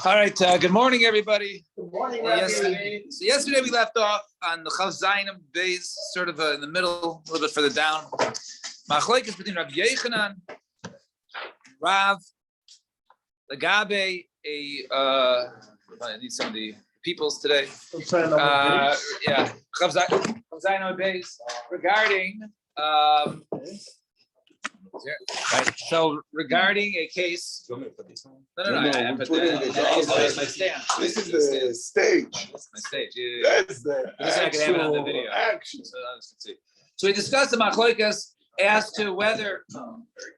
All right. Good morning, everybody. Good morning, yesterday we left off on the Chav Zayin Beis, sort of in the middle, a little bit further down. Machlokes between Rabbi Yochanan, Rav, Lagabe, I need some of the peoples today. Chav Zayin Beis regarding. Right. So regarding a case, no, I put my stand. This is the stage. That's my stage. That's the actual video. Action. So we discussed the machlokes as to whether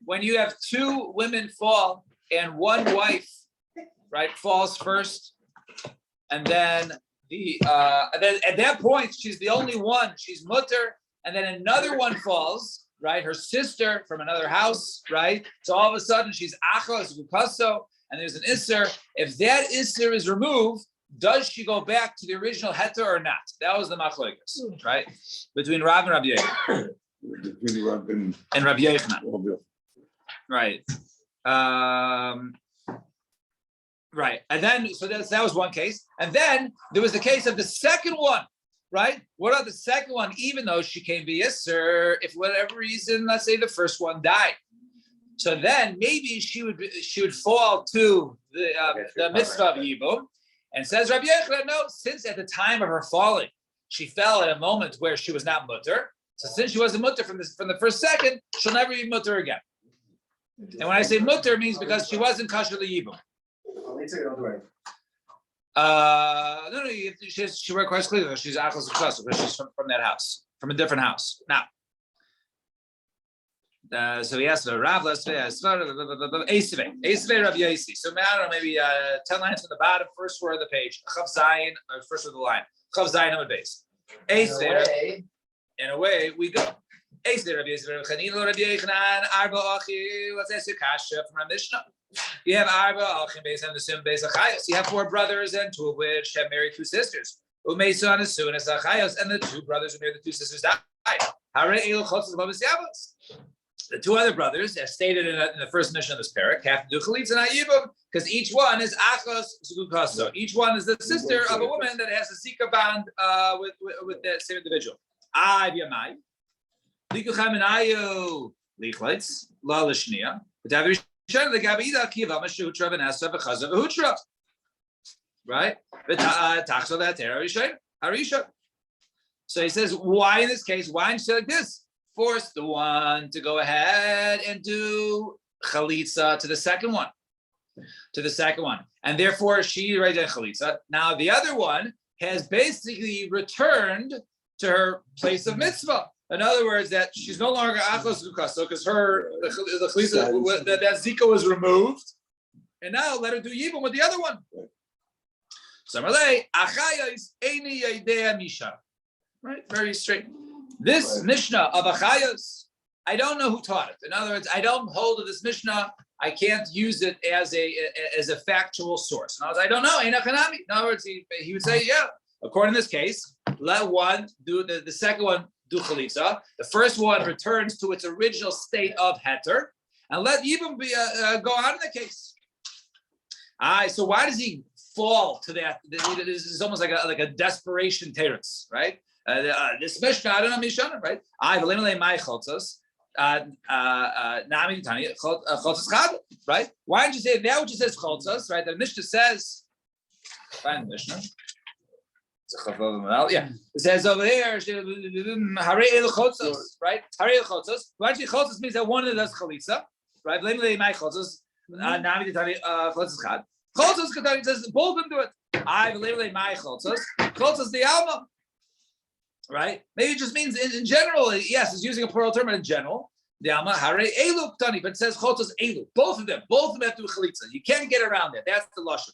when you have two women fall and one wife, right, falls first, and then then at that point she's the only one, she's mutter, and then another one falls. Right, her sister from another house, right? So all of a sudden she's achos gukaso, and there's an isser. If that isser is removed, does she go back to the original heter or not? That was the machlokes, right? Between Rav and Rabbi Yochanan. Between Rav and Rabbi Yochanan. Right. Right. And then so that was one case. And then there was the case of the second one. Right? What about the second one? Even though she came be Yisr, if for whatever reason, let's say the first one died, so then maybe she would fall to the mitzvah of Yibum, and says Rabbi Yochanan, no, since at the time of her falling, she fell at a moment where she was not mutter. So since she wasn't mutter from the first second, she'll never be mutter again. And when I say mutter, it means because she wasn't kasher Yibum. No, she requires clearly she's achos because she's from that house, from a different house. Now, so he asked Rav, let's say Eisvei Rabbi Yosi. So I don't know, maybe 10 lines from the bottom, first word of the page, Chav Zayin, or first word of the line, Chav Zayin on the base. Eisvei, in a way, we go. Eisvei Rabbi Yosi, Rabbi Yochanan, Arba Achi. Let's ask you kasha from our Mishnah. You have Arba Achim Beis and the Sim Beis Achayos. You have 4 brothers, and 2 of which have married 2 sisters. Umeisa and Asu and Achayos, and the 2 brothers who married the 2 sisters died. The 2 other brothers, as stated in the first mission of this parak, have to do chalitza and ayibum, because each one is achos zugukaso. Each one is the sister of a woman that has a zika bond with the same individual. Ay v'yamai, likuchem and ayu lichleitz la lishnia. Right? So he says, why in this case? Why don't you say like this? Force the one to go ahead and do chalitza to the second one. And therefore she right there chalitza. Now the other one has basically returned to her place of mitzvah. In other words, that she's no longer achos gukaso because the chalitza, that zika was removed, and now let her do yibum with the other one. Right, very straight. This Mishnah of Achayos, I don't know who taught it. In other words, I don't hold of this Mishnah. I can't use it as a factual source. In other words, I don't know. In other words, he would say, yeah. According to this case, let one do the second one do chalitza. The first one returns to its original state of heter, and let Yibum go on in the case. So why does he fall to that? This is almost like a desperation teretz, right? This Mishnah, I don't know Mishnah, right? Right? Why don't you say that which says cholzos, right? The Mishnah says, find the Mishnah. Yeah, it says over here, Harei el chotzos, right? Harei el chotzos. Why don't you chotzos means that one of them does chalitza, right? Blame my chotzos. Nami tani chotzos chad. Chotzos katani says both of them do it. I blame my chotzos. Chotzos the alma. Right? Maybe it just means in general, yes, it's using a plural term in general. The Alma Hare Elu Ktani, but it says Chotos Elu. Both of them have to do Chalitza. You can't get around that. That's the Lashon.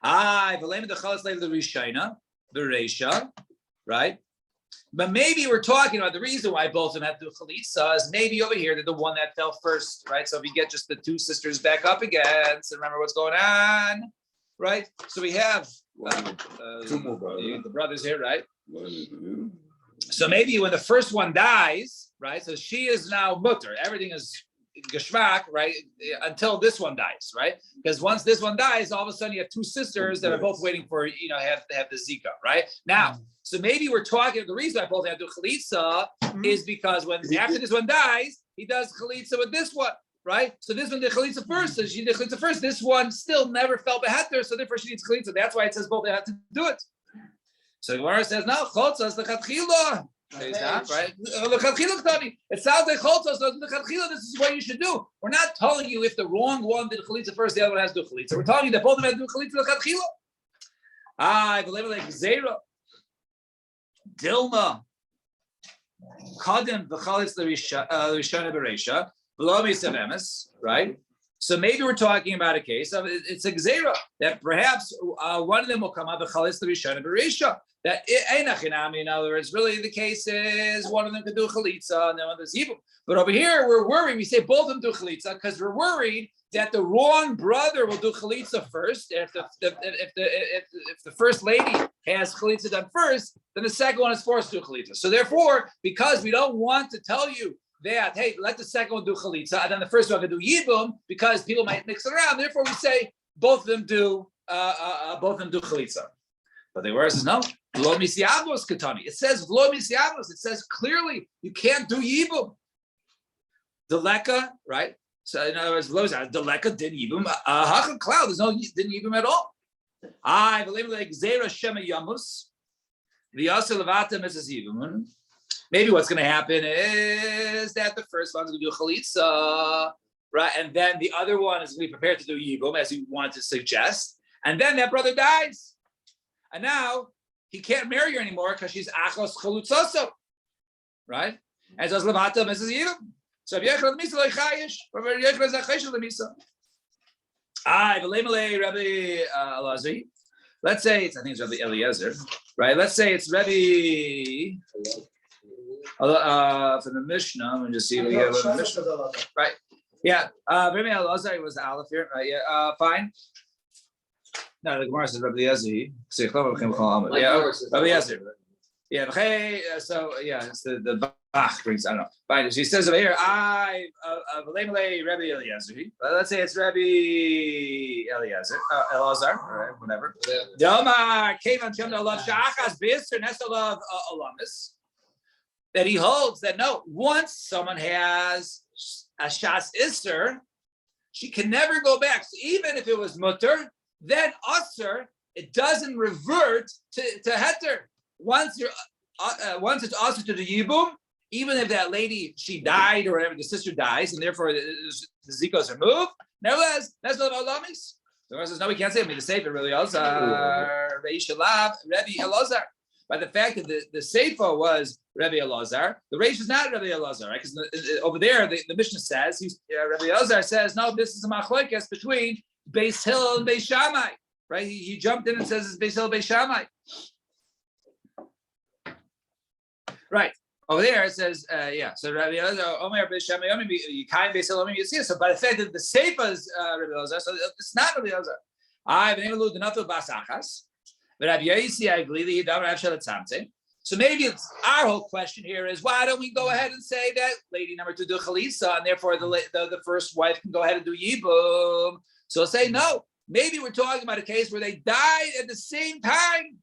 Velema the Chalas later the Rishayna, the Reisha, right? But maybe we're talking about the reason why both of them have to do Chalitza is maybe over here, they're the one that fell first, right? So if you get just the 2 sisters back up again, so remember what's going on, right? So we have 2 more brothers. The brothers here, right? So maybe when the first one dies, right? So she is now mutter. Everything is geshmak, right? Until this one dies, right? Because once this one dies, all of a sudden you have two sisters that are both waiting for have the zika, right? Now, so maybe we're talking. The reason I both have to do chalitza is because when after this one dies, he does chalitza with this one. Right, so this one did chalitza first, so she did chalitza first. This one still never felt beheter, so therefore she needs chalitza. That's why it says both they have to do it. So the Gemara says no, chotzas lechatchila. Right? It sounds like chotzas lechatchila. This is what you should do. We're not telling you if the wrong one did chalitza first, the other one has to do chalitza. We're telling you that both of them have to do chalitza lechatchila. I believe like zera, Dilma, kadim v'chalitz l'rishana bereisha. Right? So maybe we're talking about a case of it's a gzeira that perhaps one of them will come out the chalis the rishon berisha. That in other words, really the case is one of them could do chalitza and then one does yibum. But over here we're worried. We say both of them do chalitza because we're worried that the wrong brother will do chalitza first. If the first lady has chalitza done first, then the second one is forced to do chalitza. So therefore, because we don't want to tell you that, hey, let the second one do chalitza, and then the first one can do yibum, because people might mix it around. Therefore, we say both of them do chalitza. But the word says no. V'lo misiavos katani. It says v'lo misiavos. It says clearly you can't do yibum. Deleka, right? So in other words, deleka din yibum. Hacham cloud. There's no din yibum at all. I believe like zera shema yamus. V'yasel levata misas yibum. Maybe what's going to happen is that the first one's going to do chalitza, right? And then the other one is going to be prepared to do yibum, as you wanted to suggest. And then that brother dies. And now he can't marry her anymore because she's achos chalutzoso, right? And so levata misses yibum. So if yechel lemisa lo chayish, or yechel zachayish lemisa. Rabbi Elazar. Let's say it's, I think it's Rabbi Eliezer, right? Let's say it's Rabbi. For the Mishnah, let me just see what we have in the Mishnah. Right. Yeah. Rabbi Elazar was the Aleph here. Right. Yeah. Fine. No, the Gemara says Rabbi Eliezer. Yeah. Rabbi Eliezer. Yeah. So yeah, it's the Bach brings. I don't know. Fine. She says over here, Rabbi Eliezer. Let's say it's Rabbi Eliezer, Elazar, or whatever. Delmar came on Shem Alav Shachas Bister Nesalav Alamis. That he holds that no, once someone has a shas iser, she can never go back. So even if it was mutter, then usher, it doesn't revert to heter. Once it's usher to the yibum, even if that lady, she died or whatever, the sister dies, and therefore the zika is removed. Nevertheless, that's not alamis. The Gemara says no, we can't say it. The sefer really Elazar, Rabbi Elazar. By the fact that the Seifa was Rabbi Elazar, the Reish is not Rabbi Elazar, right? Because over there, the Mishnah says, Rabbi Elazar says, no, this is a machlokes between Beis Hillel and Beis Shammai, right? He jumped in and says it's Beis Hillel, Beis Shammai. Right. Over there it says, so Rabbi Elazar, Omer Beis Shammai, Yikayim Beis Hillel, Yisir. So by the fact that the Seifa is Rabbi Elazar, so it's not Rabbi Elazar. I've been able to do nothing about Basachas. So maybe it's our whole question here is why don't we go ahead and say that lady number two do chalitza and therefore the first wife can go ahead and do yibum? So say no. Maybe we're talking about a case where they died at the same time.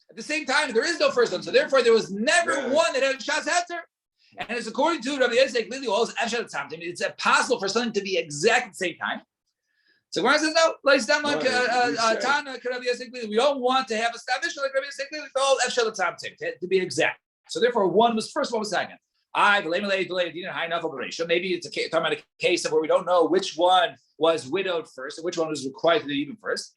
At the same time, there is no first one, so therefore there was never one that had a shas heter. And it's according to Rabbi Yosef, it's impossible for something to be exact at the same time. So Gemara says no. We don't want to have a establishment like Rabbi Yosef called to be exact. So therefore, one was first, one was second. Maybe it's talking about a case of where we don't know which one was widowed first and which one was required to do even first.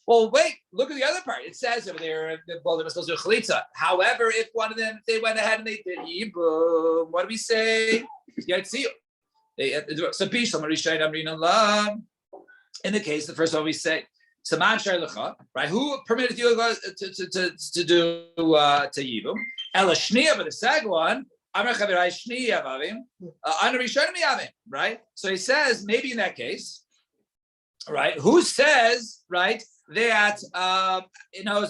Well, wait, look at the other part. It says over there, well, they were supposed to do chalitza. However, if one of them, if they went ahead and they did yibum, what do we say? Yaitziu. In the case, the first one we say, right? Who permitted you to do yibum? Elashniya, but the second one, right? So he says, maybe in that case, right? Who says, right, that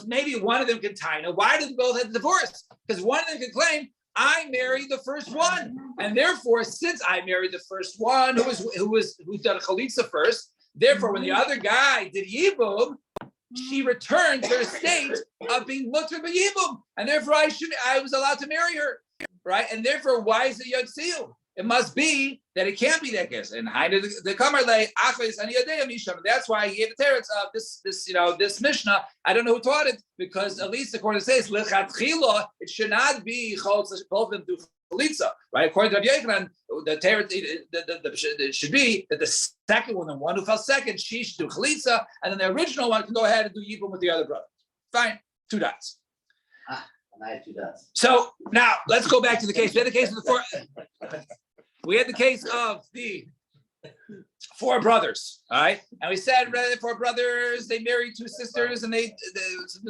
maybe one of them can tie. Now, why did they both have divorce? Because one of them can claim, I married the first one, and therefore, since I married the first one, who's done a chalitza first, therefore, when the other guy did yibum, she returned to her state of being mutter b'yibum, and therefore I was allowed to marry her, right? And therefore, why is it yotziu? It must be that it can't be that case. And the kamarle achlis and yadei misham. That's why he gave the teretz of this Mishnah. I don't know who taught it, because at least according to says lechatchila, it should not be both of them do chalitza, right? According to Rabbi Yochanan, the teretz it should be that the second one, the one who fell second, she should do chalitza, and then the original one can go ahead and do yibum with the other brother. Fine, 2 dots. I have 2 dots. So now let's go back to the case. We had the case of the 4. We had the case of the 4 brothers, all right? And we said the 4 brothers, they married 2 sisters, and the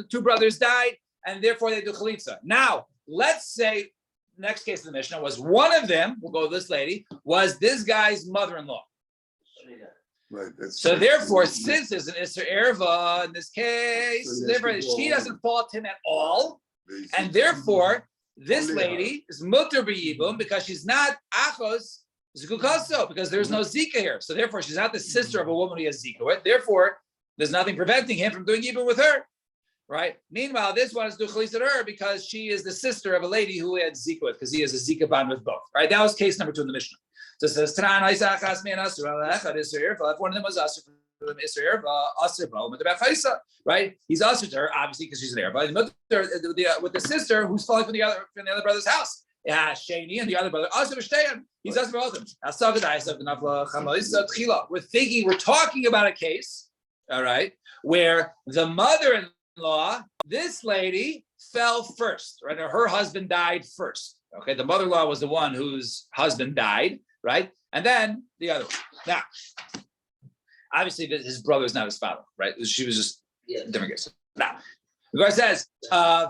2 brothers died, and therefore they do chalitza. Now, let's say, next case of the Mishnah was one of them, we'll go with this lady, was this guy's mother-in-law. Right. So therefore, since there's an Isser Erva in this case, So therefore she doesn't fault him at all, and therefore, this lady is mutter b'yibum because she's not achos zikukaso, because there's no zika here. So therefore, she's not the sister of a woman who has zika with. Therefore, there's nothing preventing him from doing yibum with her, right? Meanwhile, this one is do chalitza to her because she is the sister of a lady who had zika with, because he has a zika bond with both, right? That was case number 2 in the Mishnah. So it says, if one of them was asur right? He's asur to her, obviously, because she's there. But with the sister who's falling from the other brother's house, Shani and the other brother, he's asur both of them. We're talking about a case, all right, where the mother-in-law, this lady, fell first, right? Or her husband died first. Okay, the mother-in-law was the one whose husband died, right? And then the other one. Now, obviously, his brother is not his father, right? She was just a different case. Now, the Gemara says, so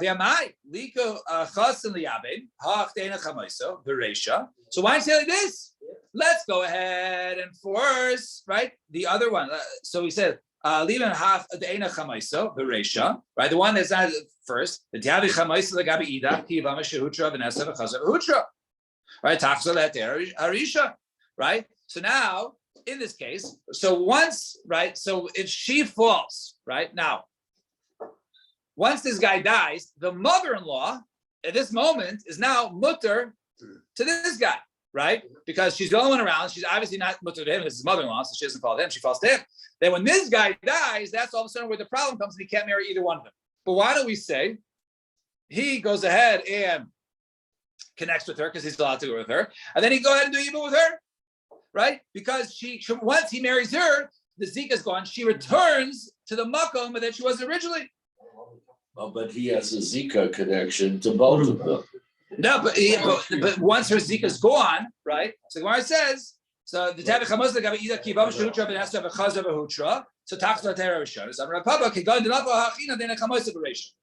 why say like this? Let's go ahead and force, right? The other one. So we said, leaving half the Eina Chamaiso, the Resha, right? The one that's not first, the Tiavi Chamaiso, the Gabi Ida, Kivama Shehutra, Vanessa, Vachaza, Hutra, right? Tachsalet Arisha, right? So now, in this case, so once, right? So if she falls, right? Now, once this guy dies, the mother-in-law at this moment is now mutter to this guy, right? Because she's the only one around. She's obviously not mutter to him. It's his mother-in-law, so she doesn't fall to him. She falls to him. Then when this guy dies, that's all of a sudden where the problem comes, and he can't marry either one of them. But why don't we say he goes ahead and connects with her because he's allowed to go with her, and then he go ahead and do evil with her, right? Because she once he marries her, the Zika is gone. She returns to the makom that she was originally. Oh, but he has a Zika connection to both of them. No, but once her Zika is gone, right? So the Gemara says, so the Tavi Chamos the Gabi Ida Kivam Shehutra Ben Esther Bechaza Behutra. So Tachla Terah Rishon. So Rapapa Kigan Dinapo Hachina Dina Chamos Bereishon.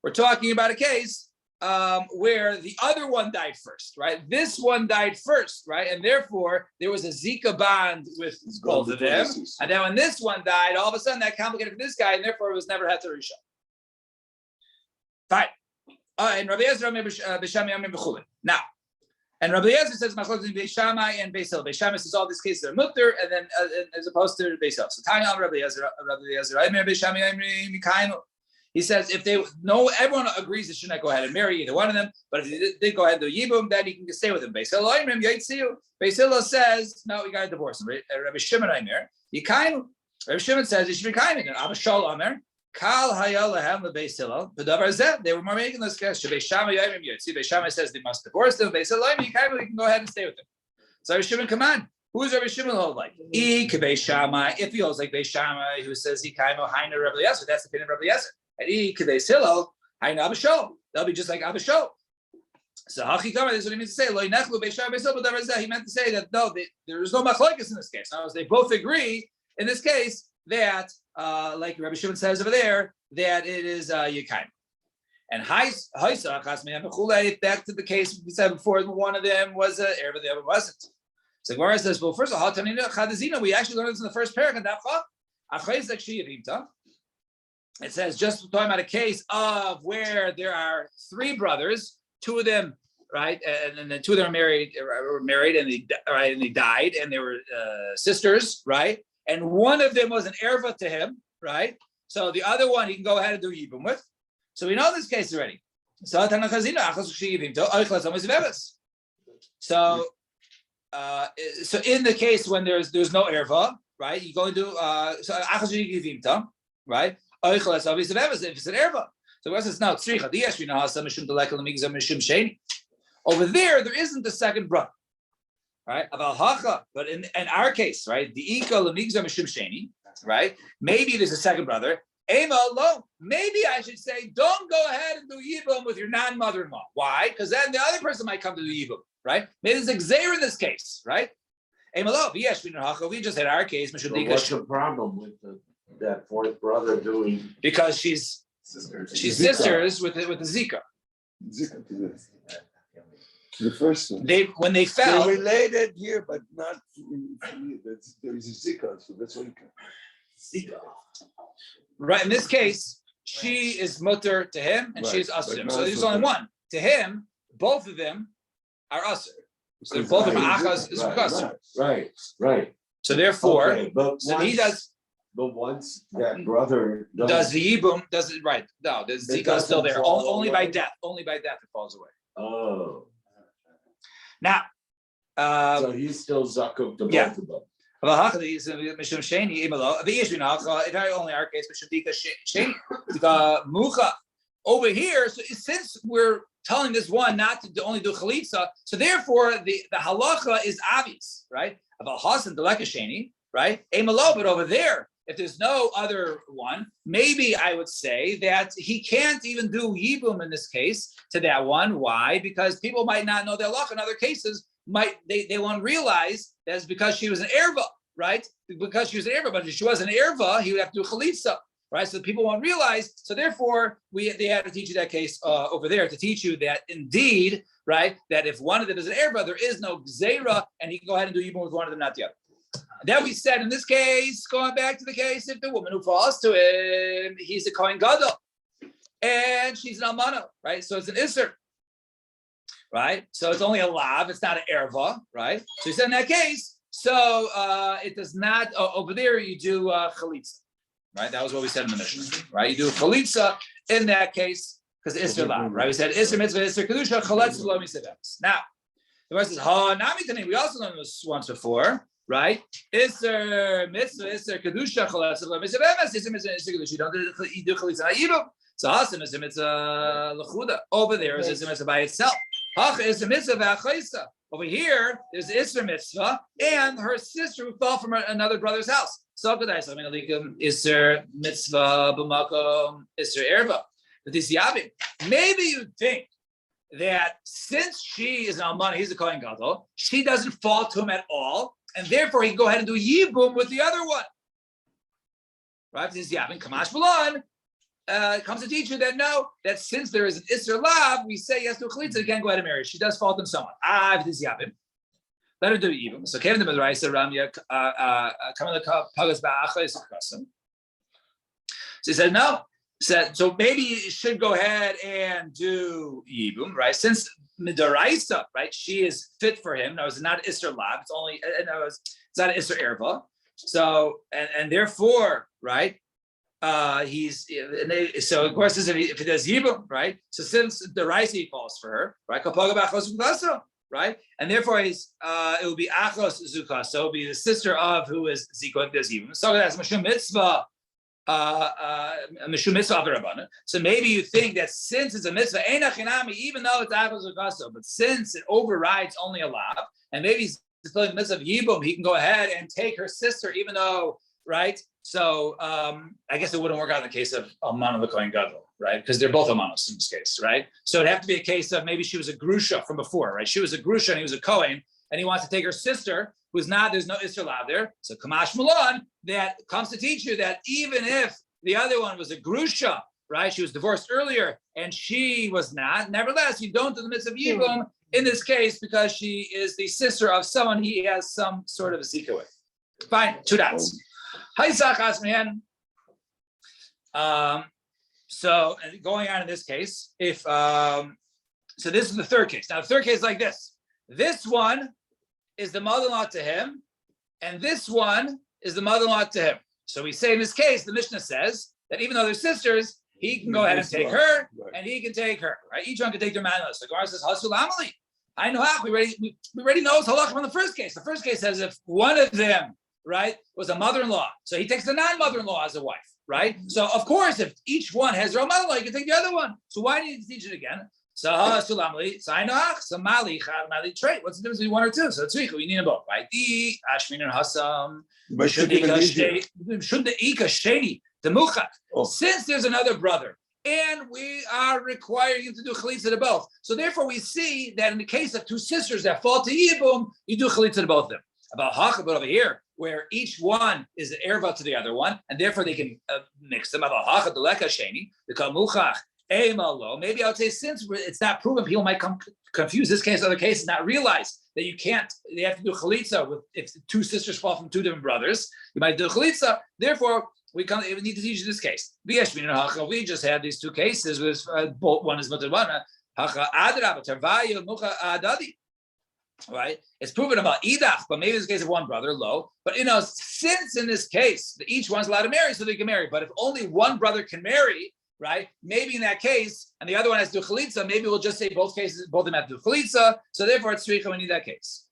We're talking about a case where the other one died first, right? This one died first, right? And therefore, there was a Zika bond with both of them. And then when this one died, all of a sudden that complicated for this guy, and therefore it was never had to Rishon. Fine. And Rabbi Ezra B'Shamai Amim B'Chulin. Now, and Rabbi Ezra says Machlokes Beis Shammai and Beis Hillel. Beis Shammai says all these cases are mutter, and then as opposed to Beis Hillel. So Tanya Rabbi Ezra, Beis Shammai Mikainu. He says if everyone agrees they should not go ahead and marry either one of them, but if they did go ahead and do yibum, then he can stay with him. Beis Hillel says no, we got to divorce him. Rabbi Shimon Aimer Yikainu. Rabbi Shimon says he should be kainu. And Abba Shaul Aimer. Kal Hayalahem the Beis Hillel. They were more making this case. Beis Shammai Beis Shammai says they must divorce them. Beis Hillel you can go ahead and stay with them. So Rabbi Shimon, come on. Who is Rabbi Shimon hold like? Beis Shammai. If he holds like Beis Shammai, who says he kaimo Haina Rabbi Yezer, that's the opinion of Rabbi Yezer. And Beis Hillel Haina Abba Shaul. They'll be just like Abba Shaul. So Hachikama, this is what he means to say. Lo Nechlu Beis Shammai Beis Hillel. He meant to say that no, there is no machlokes in this case. Now, they both agree in this case that. Like Rabbi Shimon says over there, that it is Yekayim. And back to the case we said before, one of them was an Erev, the other wasn't. So Gemara says, well, first of all, we actually learned this in the first paragraph. It says, just talking about a case of where there are 3 brothers, 2 of them right? And then the two of them were married, and they died, and they were sisters, right? And one of them was an erva to him, right? So the other one he can go ahead and do yibum with. So we know this case already. So in the case when there's no erva, right? You go and do right? If it's an erva. So what's this now? Over there isn't the second brother, right? But in our case, right? Right? Maybe there's a second brother. Maybe I should say, don't go ahead and do yibum with your non-mother-in-law. Why? Because then the other person might come to do yibum, right? Maybe there's a gzeir in this case, right? We just had our case. So what's the problem with that fourth brother doing? Because she's sisters with the Zika. Zika to the first one. When they fell, They're related here, but not. There is a Zika, so that's why you can. Zika. Right. In this case, she is mutter to him, and she's usher. So there's only one. To him, both of them are usher. So both of them are achas is usher. Right. So therefore, okay, but he does. But once that brother does the yibum, does it right? No, the Zika is still there. Only by death. Only by death it falls away. Oh. Now, so he's still zakuk to both of them. Only our case, over here. So since we're telling this one not to only do chalitza, so therefore the halacha is obvious, right? About hasan delekasheni, right? But over there, if there's no other one, maybe I would say that he can't even do yibum in this case to that one. Why? Because people might not know the halacha. In other cases, they won't realize that's because she was an erva, right? Because she was an erva, but if she was an erva, he would have to do chalitza, right? So people won't realize. So therefore, they had to teach you that case over there to teach you that indeed, right, that if one of them is an erva, there is no gzeira, and he can go ahead and do yibum with one of them, not the other. Then we said in this case, going back to the case, if the woman who falls to him, he's a kohen gadol, and she's an almana, right? So it's an isser, right? So it's only a lav, it's not an erva, right? So he said in that case, so it does not, over there you do chalitza, right? That was what we said in the Mishnah, right? You do chalitza in that case, because isser lav, right? We said isser mitzvah, isser kedusha, chaletz lo mitzvahs. Now, the verse is, we also learned this once before, right? Isser mitzvah, isser kedusha, chaletz lo mitzvahs, isser mitzvah, isser kedusha, you don't do chalitza ha'ibum. So hasim is a mitzvah lechuda. Over there is a mitzvah by itself. Hach is a mitzvah v'achaisa. Over here, there's Isser mitzvah and her sister who fell from another brother's house. So good, Isser mitzvah b'makom Isser erva. But this yabim. Maybe you think that since she is an almana, he's a kohen gadol, she doesn't fall to him at all, and therefore he can go ahead and do yibum with the other one. Right? This yabim kamash b'lan. Comes to teach you that no, that since there is an Isser Lav, we say yes to a Chalitza, you can't go ahead and marry. She does fault in someone. If this Yabim. Let her do Yibim. So Kevin the Madraisa Ramya Kamal Pagas Ba'achais Kasam. So he said no. So maybe you should go ahead and do Yibum, right? Since Midaraisa, right, she is fit for him. No, it's not Isser Lav, it's only it's not Isser Erva. So and therefore, right? So of course if he does yibum, right? So since the Raisi falls for her, right? Right, and therefore it will be achos zukas. So it will be the sister of who is zikot does yibum. So that's mishum mitzvah, mishum mitzvah avarabana. So maybe you think that since it's a mitzvah, einachinami, even though it's achos zukaso, but since it overrides only a lav, and maybe he's still in the mitzvah of yibum, he can go ahead and take her sister, even though. Right, so I guess it wouldn't work out in the case of Almana the Kohen Gadol, right? Because they're both Almanos in this case, right? So it'd have to be a case of maybe she was a Grusha from before, right? She was a Grusha and he was a Kohen, and he wants to take her sister, who's not, there's no Isser Lav there. So Kamash Malon, that comes to teach you that even if the other one was a Grusha, right? She was divorced earlier and she was not, nevertheless, you don't do the mitzvah of Yibum in this case because she is the sister of someone he has some sort of a Zika with. Fine, two dots. So going on in this case, if So this is the third case. Now the third case is like this. This one is the mother-in-law to him, and this one is the mother-in-law to him. So we say in this case, the Mishnah says that even though they're sisters, he can go ahead and take her, and he can take her. Right? Each one can take their man. So Gemara says, Hasul Amali. I know how we already know it's halach from the first case. The first case says if one of them, right, was a mother-in-law, so he takes the non-mother-in-law as a wife, right? So of course, if each one has their own mother-in-law, you can take the other one. So why do you teach it again? So Hasul Amali, so I know so Mali trait. What's the difference between one or two? So tzricha, we need them both, right? The Ashmin and Hasam. Since there's another brother, and we are requiring him to do chalitza to both. So therefore, we see that in the case of two sisters that fall to yibum, you do chalitza to both of them. About hacha, but over here, where each one is an erva to the other one, and therefore they can mix them. About hacha deleka sheni, the kamuchach emalo. Maybe I would say since it's not proven, people might come confuse this case, other cases, not realize that you can't. They have to do chalitza with if two sisters fall from two different brothers. You might do chalitza. Therefore, we need to teach this case. We just had these two cases with both one is mutter one. Right? It's proven about idach, but maybe it's a case of one brother, low. But since in this case, each one's allowed to marry, so they can marry. But if only one brother can marry, right? Maybe in that case, and the other one has to do chalitza, maybe we'll just say both cases, both of them have to do chalitza. So therefore, it's tzricha, we need that case.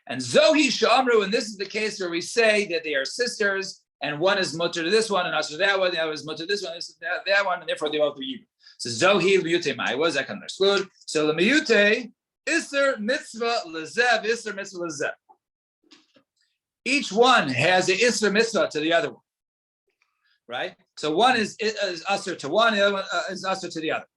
And zohi shamru, and this is the case where we say that they are sisters, and one is mutter to this one, and also that one, the other is mutter to this one, that one, and therefore they both are even. So zohi l'miyute mai, what does that come to exclude? So the miyute iser mitzvah lezev, iser mitzvah lezev. Each one has an iser mitzvah to the other one, right? So one is usher to one, the other one is usher to the other.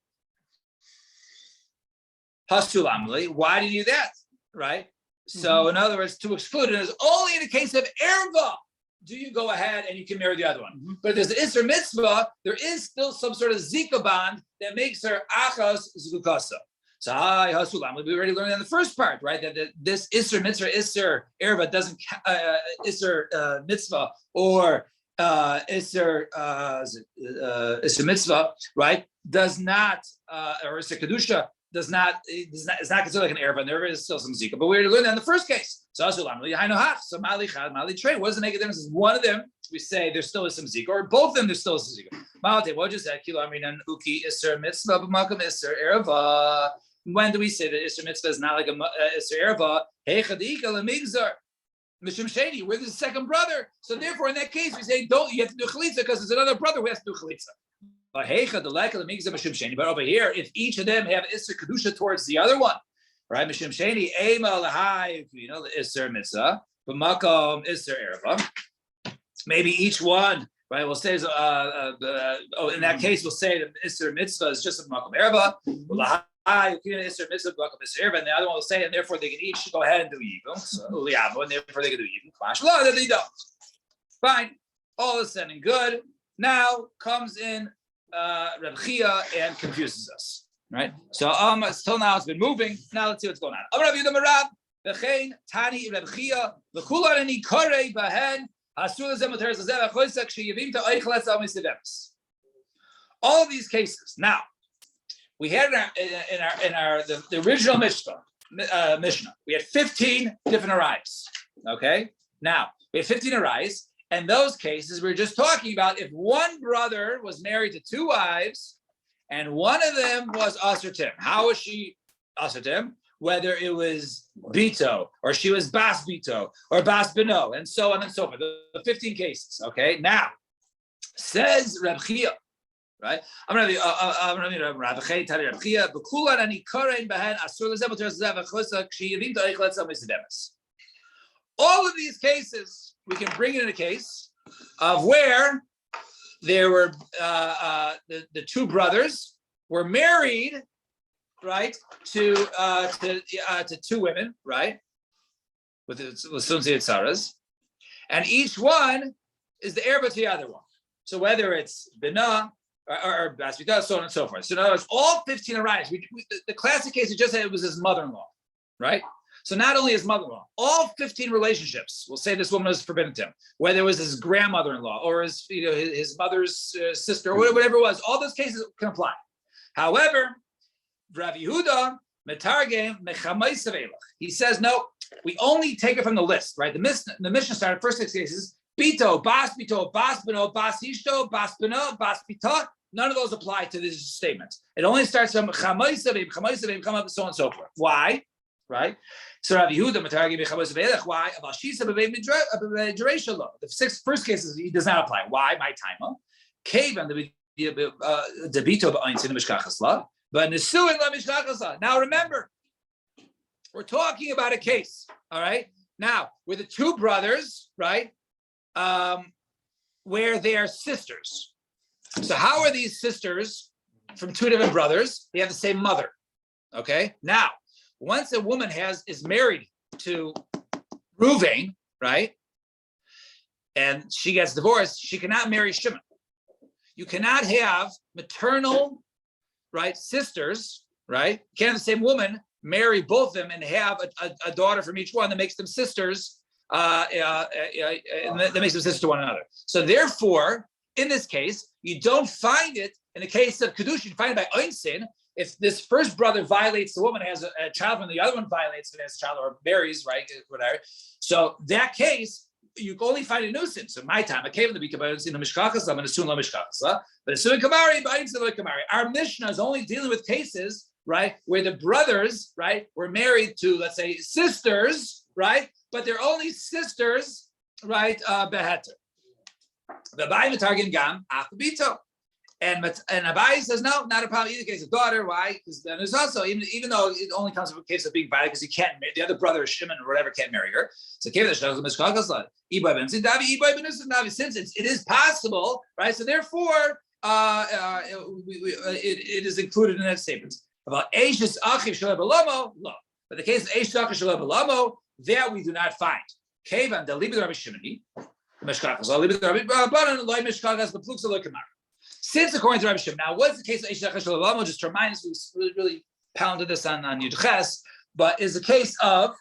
Hasul amli, why do you do that, right? So in other words, to exclude it is only in the case of erva. Do you go ahead and you can marry the other one? But if there's an Isser Mitzvah, there is still some sort of Zika bond that makes her Achas Zukasa. So we already learned in the first part, right? That this Isser Mitzvah, Isser Erva doesn't Isser Mitzvah or Isser Mitzvah, right? Does not or Isser Kedusha it's not considered like an erva, and there is still some zika. But we already learned that in the first case. So Mali Chad, Mali Trey. What does it make a difference? Is one of them we say there still is some zika, or both of them there's still some zika. Malte, what just said? Kilo Amrin and Uki Isser Mitzvah, B'Makam Isser Erva. When do we say that Isser Mitzvah is not like a Isser Erva? Hey Chadika Lemigzar. Mishum Sheni, we're the second brother. So therefore, in that case, we say you have to do chalitza because there's another brother who has to do chalitza. But over here, if each of them have Isser Kedusha towards the other one, right? Mishum Sheni, Ema Lahai, the Isser Mitzvah, but Makom Isser Erva. Maybe each one, right? We'll say, in that case, we'll say that Isser Mitzvah is just a Makom Erva. Isser Mitzvah, Makom Isser Erva, and the other one will say, and therefore they can each go ahead and do Yibum. So, and therefore they can do Yibum. Clash law that they don't. Fine. All is said and good. Now comes in Reb Chia and confuses us, right? So till now it's been moving. Now let's see what's going on. All of these cases. Now we had in the original Mishnah, we had 15 different arais. Okay, now we had 15 arais. And those cases, we're just talking about if one brother was married to two wives and one of them was Asartim. How was she Asartim? Whether it was Bito or she was Bas Bito or Bas Beno and so on and so forth. The 15 cases, okay? Now, says Reb Chia, right? I'm going to read Reb Chia, Tari Reb Chia, B'kulan ani korein behen asur lezeh b'ter zeh v'chosa k'shiyivim ta'ich letzah misedemes. All of these cases, we can bring in a case of where there were the two brothers were married, right, to two women, right, with Sunzi and Saras, and each one is the heir to the other one. So whether it's Bina or Basbita, so on and so forth. So in other words, all 15 arise. The classic case we just had, it was his mother-in-law, right? So not only his mother-in-law, all 15 relationships. We'll say this woman was forbidden to him, whether it was his grandmother-in-law or his mother's sister or whatever it was. All those cases can apply. However, Rav Yehuda He says, no, we only take it from the list, right? The Mishnah started first 6 cases. Bito, Bas Bito, Bas Bino, Bas Ishto, Bas Bino, Bas Bita. None of those apply to this statement. It only starts from Chamaisavim, so on and so forth. Why? Right? So Rabbi Yehuda, why? The first cases, he does not apply. Why? My timer. Now remember, we're talking about a case, all right? Now, with the two brothers, right, where they are sisters. So how are these sisters from two different brothers? They have the same mother, okay? Now, once a woman is married to Ruvain, right, and she gets divorced, she cannot marry Shimon. You cannot have maternal, right, sisters, right? You can't have the same woman marry both of them and have a daughter from each one that makes them sisters, that makes them sisters to one another. So therefore, in this case, you don't find it in the case of Kedushin, you find it by Einstein. If this first brother violates the woman, has a child, when the other one violates and has a child or marries, right, whatever. So that case, you can only find a nuisance. In my time, I came to the Bikabah in the Mishkachas, I'm going to assume la Mishkachas. But assuming Kamari, our Mishnah is only dealing with cases, right, where the brothers, right, were married to, let's say, sisters, right, but they're only sisters, right, beheter. The Abai Matargin Gam Achabito. And Abai says, no, not a problem. Either case of daughter. Why? Because then there's also, even though it only comes from a case of being violated, because he can't marry, the other brother, Shimon or whatever, can't marry her. So since it is possible, right? So therefore, it is included in that statement. About Eishes Achiv Shalei B'Lamo, no. But the case of Eishes Achiv Shalei B'Lamo, there we do not find. Kevan the Libid Rabbi Shimoni, Meshkachas, Libid Rabbi Baran, Loi Meshkachas, the Pluksa Loi Kamar. Since according to Rabbi Shimon, now what's the case of Eishes Achiv Shalei B'Lamo? Just to remind us, we really pounded this on Yud Ches, but is the case of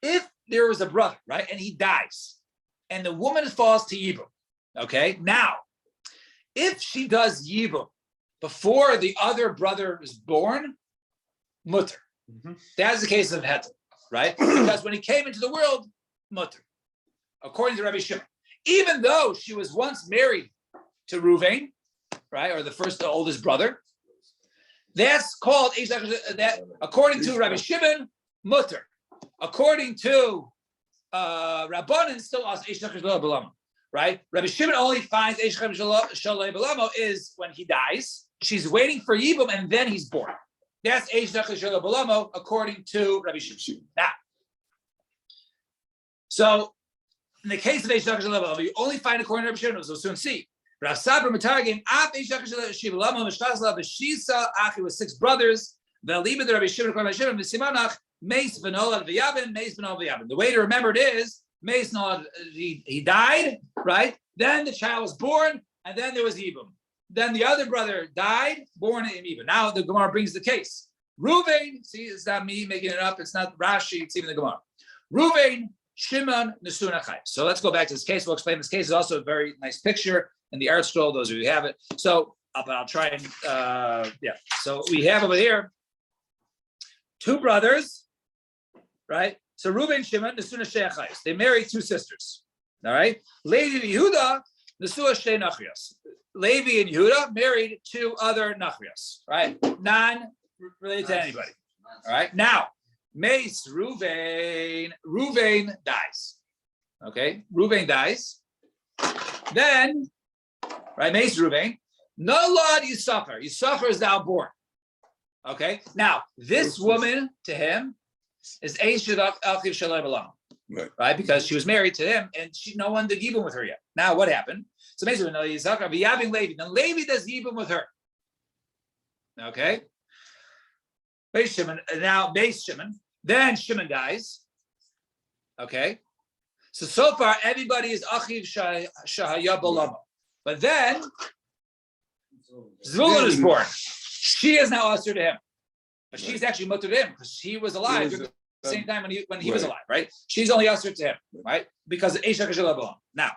if there was a brother, right, and he dies, and the woman falls to Yibum. Okay, now if she does Yibum before the other brother is born, mutter. That's the case of Heter, right? Because when he came into the world, mutter, according to Rabbi Shimon, even though she was once married to Ruvain, right, or the oldest brother, that's called that. According to Rabbi Shimon, mutter. According to Rabbanan, still as Eish Nachar Shalei B'Lamo, right? Rabbi Shimon only finds Eish Nachar Shalei B'Lamo is when he dies. She's waiting for Yibum, and then he's born. That's Eish Nachar Shalei B'Lamo, according to Rabbi Shimon. Now, so in the case of Eish Nachar Shalei B'Lamo, you only find according to Rabbi Shimon. So soon see. Rav Sabra Matargim Af Eish Nachar Shalei B'Lamo Mishkachas B'Shisa Achi with 6 brothers. V'Libed Rabbi Shimon according to Rabbi Shimon V'Simanach Meis V'Nolad V'Yavin Meis V'Nolad V'Yavin. The way to remember it is Meis Nolad, he died, right? Then the child was born, and then there was Yibum. Then the other brother died, born in Yibum. Now the Gemara brings the case. Ruvain, see, it's not me making it up. It's not Rashi. It's even the Gemara. Ruvain, Shimon, Nesuna Chai. So let's go back to this case. We'll explain this case. Is also a very nice picture in the art scroll. Those of you who have it. So I'll try and So we have over here 2 brothers, right? So Reuven, Shimon, Nesuna Sheiachayis. They married 2 sisters. All right. Levi and Yehuda, Nesua Shei Nachrias. Levi and Yehuda married 2 other Nachrias, right? Non-related to anybody. All right. Now, Mace Reuven dies. Okay. Reuven dies. Then, right, Mace Reuven. No Lord Yisachar. Yisachar is now born. Okay. Now, this woman to him is Eish Achiv Shalei B'Lamo. Right, because she was married to him, and no one did Yibum with her yet. Now, what happened? So basically, no Yisachar v'Yavin Levi. Then Levi does Yibum with her. Okay. Beis Shimon. Now Beis Shimon. Then Shimon dies. Okay. So far, everybody is Achiv Shahaya B'Lamo. But then Zvulun is born. She is now usher to him, but she's actually mutter to him because she was alive at the same time when he was alive, right? She's only usher to him, right? Because Eish Nachar Shalei B'Lamo. Now,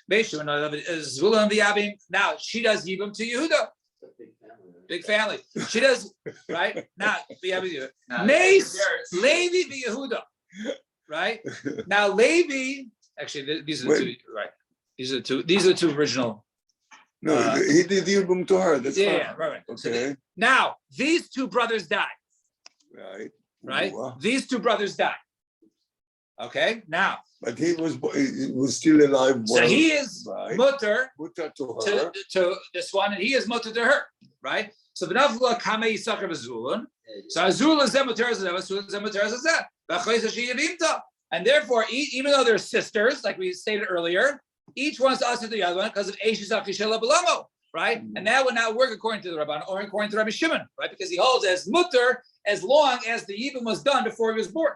Zvulun v'Yavin. Now she does Yibum to Yehuda. Big family. She does, right? Now, Mace, Levi, Yehuda, right? Now, Levi, actually, these are the two, right? These are the two original. No, he did Yibum to her. That's fine. Right. Okay. Now, these two brothers died, right? Wow. These two brothers died. Okay, now. But he was still alive. So he is mutter to her. To this one, and he is mutter to her, right? So v'nafla kame yisachar v'zulun. So Azul is mutter as that. And therefore, even though they're sisters, like we stated earlier, each one's us to the other one because of Eishizach Shela Balamo, right? And that would not work according to the Rabban or according to Rabbi Shimon, right? Because he holds as mutter as long as the Yibum was done before he was born.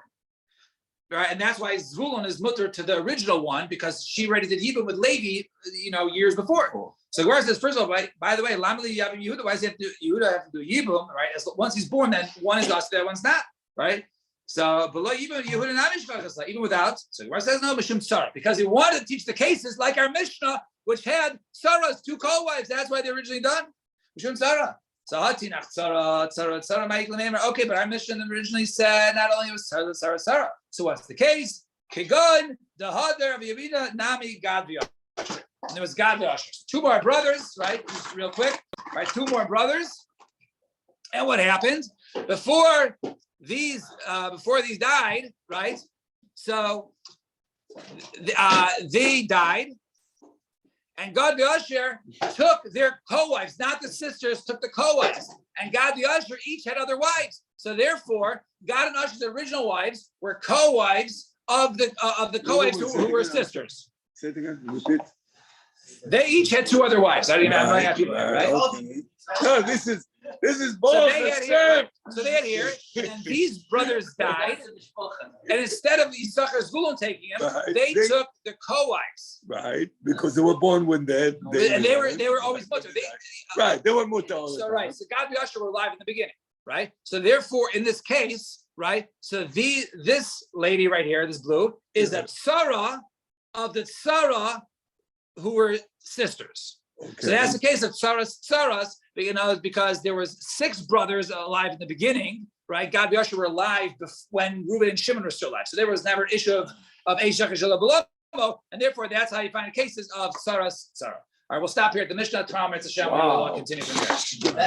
Right, and that's why Zvulun is mutter to the original one because she already did Yibum with Levi, years before. So whereas this, first of all, by the way, Lamali Yavim Yehuda, why does Yehuda have to do Yibum? Right, once he's born, then one is us, the other one's not. Right. So below Yibum Yehuda not Mishpachas, even without. So where says no Mishum Sarah because he wanted to teach the cases like our Mishnah, which had Sarah's two co-wives. That's why they originally done Mishum Sarah. So Hatinach Sarah Ma'iklam. Okay, but our Mishnah originally said not only was Sarah. So what's the case? Kigun, the Hadar of Yavina, Nami, Gad V'Asher. And there was Gad V'Asher. So two more brothers, right? Just real quick, right? Two more brothers. And what happened? Before these died, right? So they died. And Gad V'Asher took their co-wives, not the sisters, took the co-wives. And Gad V'Asher each had other wives. So therefore, Gad and Asher's original wives were co-wives of the co-wives who were sisters. Say it again. Repeat. They each had two other wives. I don't even know, right? Okay. No, this is both. So they had here, and these brothers died. And instead of Yisachar Zvulun taking him, they took the co-wives. Right, because they were born when they were always mutter. They were mutter. So right, so Gad and Asher were alive in the beginning, right? So therefore, in this case, right, so this lady right here, this blue, is a tzara of the tzara who were sisters. Okay. So that's the case of tzaras, because there was 6 brothers alive in the beginning, right? Gad and Asher were alive when Reuben and Shimon were still alive. So there was never an issue of Eishach Shela Balamo, and therefore that's how you find cases of tzaras. All right, we'll stop here at the Mishnah. Tomorrow, Mitzvah Shem, we'll continue from there.